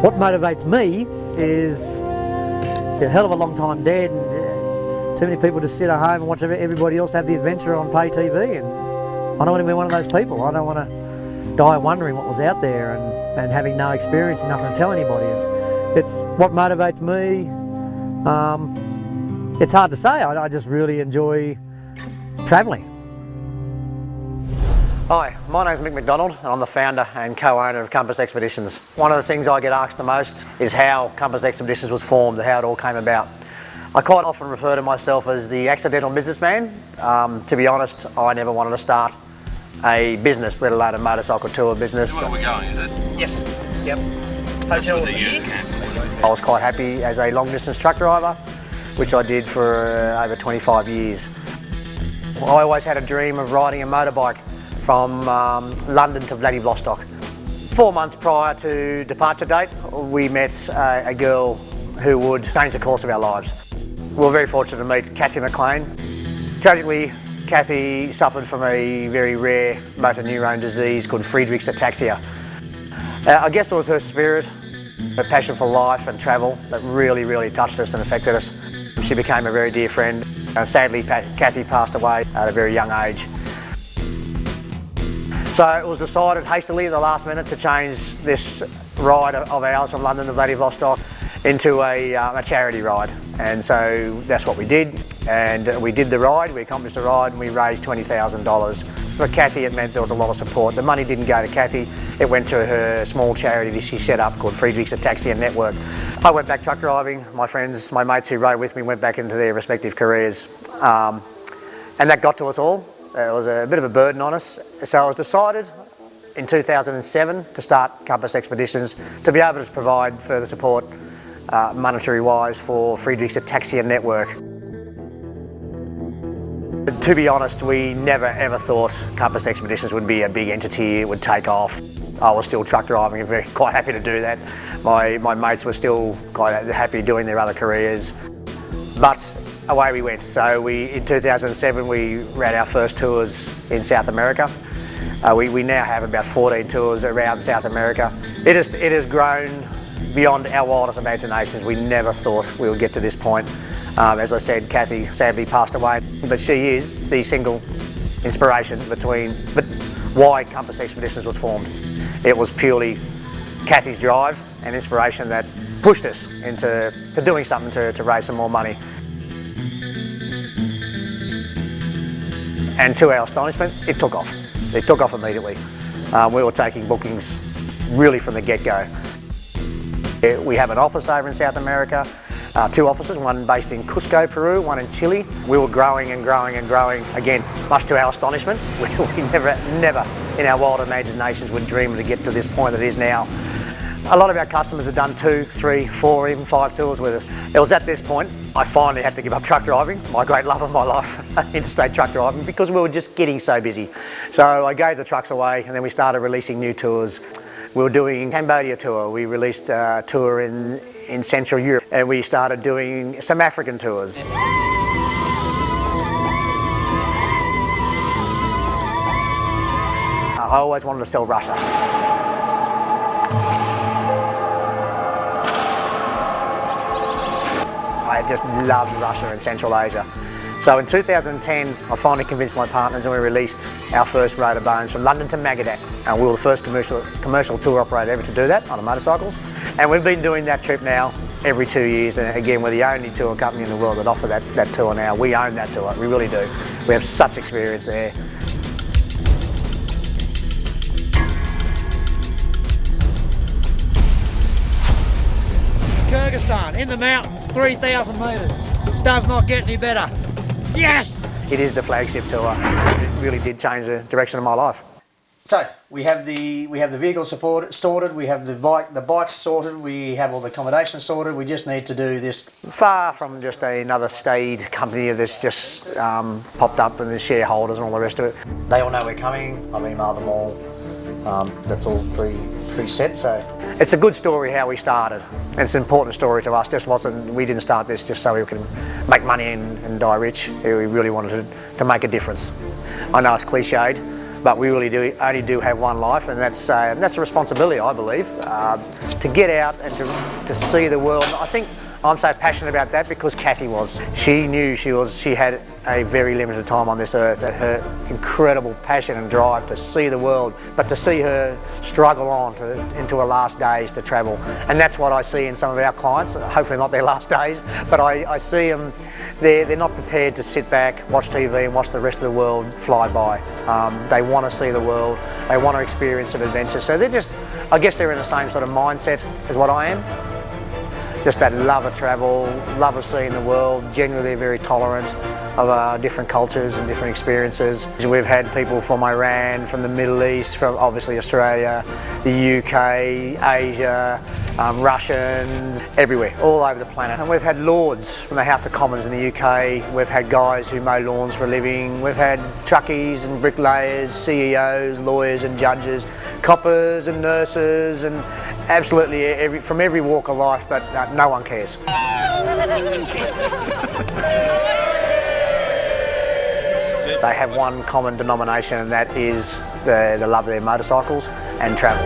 What motivates me is a hell of a long time dead, and too many people just sit at home and watch everybody else have the adventure on pay TV, and I don't want to be one of those people. I don't want to die wondering what was out there and having no experience and nothing to tell anybody. It's what motivates me. It's hard to say. I just really enjoy travelling. Hi, my name's Mick McDonald and I'm the founder and co-owner of Compass Expeditions. One of the things I get asked the most is how Compass Expeditions was formed, how it all came about. I quite often refer to myself as the accidental businessman. To be honest, I never wanted to start a business, let alone a motorcycle tour business. Where are we going, is it? Yes, yep. Hotel That's the camp. I was quite happy as a long distance truck driver, which I did for over 25 years. I always had a dream of riding a motorbike from London to Vladivostok. 4 months prior to departure date, we met a girl who would change the course of our lives. We were very fortunate to meet Cathy McLean. Tragically, Cathy suffered from a very rare motor neurone disease called Friedreich's ataxia. I guess it was her spirit, her passion for life and travel that really touched us and affected us. She became a very dear friend. Sadly, Cathy passed away at a very young age. So it was decided hastily at the last minute to change this ride of ours from London to Vladivostok into a charity ride. And so that's what we did. And we did the ride, we accomplished the ride, and we raised $20,000. For Cathy, it meant there was a lot of support. The money didn't go to Cathy, it went to her small charity that she set up called Friedreich's Ataxia Network. I went back truck driving. My friends, my mates who rode with me went back into their respective careers. And that got to us all. It was a bit of a burden on us. So it was decided in 2007 to start Compass Expeditions to be able to provide further support monetary wise for Friedreich's Ataxia Network. To be honest, we never ever thought Compass Expeditions would be a big entity, it would take off. I was still truck driving and quite happy to do that. My mates were still quite happy doing their other careers. But away we went. So in 2007 we ran our first tours in South America. We now have about 14 tours around South America. It has grown beyond our wildest imaginations. We never thought we would get to this point. As I said, Cathy sadly passed away, but she is the single inspiration but why Compass Expeditions was formed. It was purely Cathy's drive and inspiration that pushed us into doing something to raise some more money. And to our astonishment, it took off. It took off immediately. We were taking bookings really from the get-go. We have an office over in South America, 2 offices, one based in Cusco, Peru, one in Chile. We were growing and growing and growing, again, much to our astonishment. We never in our wild imaginations would dream to get to this point that it is now. A lot of our customers have done 2, 3, 4, even 5 tours with us. It was at this point I finally had to give up truck driving, my great love of my life, interstate truck driving, because we were just getting so busy. So I gave the trucks away and then we started releasing new tours. We were doing a Cambodia tour, we released a tour in Central Europe, and we started doing some African tours. I always wanted to sell Russia. I just loved Russia and Central Asia. So in 2010, I finally convinced my partners and we released our first Road of Bones from London to Magadan. And we were the first commercial tour operator ever to do that on motorcycles. And we've been doing that trip now every 2 years. And again, we're the only tour company in the world that offer that tour now. We own that tour, we really do. We have such experience there. Kyrgyzstan, in the mountains, 3,000 metres. Does not get any better. Yes! It is the Flagship tour. It really did change the direction of my life. So we have the vehicle sorted, we have the bikes sorted, we have all the accommodation sorted. We just need to do this. Far from just another staid company that's just popped up and the shareholders and all the rest of it. They all know we're coming. I've emailed them all. That's all pre-set. So it's a good story how we started. And it's an important story to us. We didn't start this just so we can make money and die rich. We really wanted to make a difference. I know it's cliched, but we really only do have one life, and that's a responsibility, I believe, to get out and to see the world. I think I'm so passionate about that because Cathy was. She knew she had a very limited time on this earth, and her incredible passion and drive to see the world, but to see her struggle on into her last days to travel. And that's what I see in some of our clients, hopefully not their last days, but I see them, they're not prepared to sit back, watch TV and watch the rest of the world fly by. They want to see the world, they want to experience some adventure. So I guess they're in the same sort of mindset as what I am. Just that love of travel, love of seeing the world. Generally, they're very tolerant of different cultures and different experiences. We've had people from Iran, from the Middle East, from obviously Australia, the UK, Asia, Russians, everywhere, all over the planet. And we've had lords from the House of Commons in the UK. We've had guys who mow lawns for a living. We've had truckies and bricklayers, CEOs, lawyers and judges, coppers and nurses, and absolutely from every walk of life, but no one cares. They have one common denomination, and that is the love of their motorcycles and travel.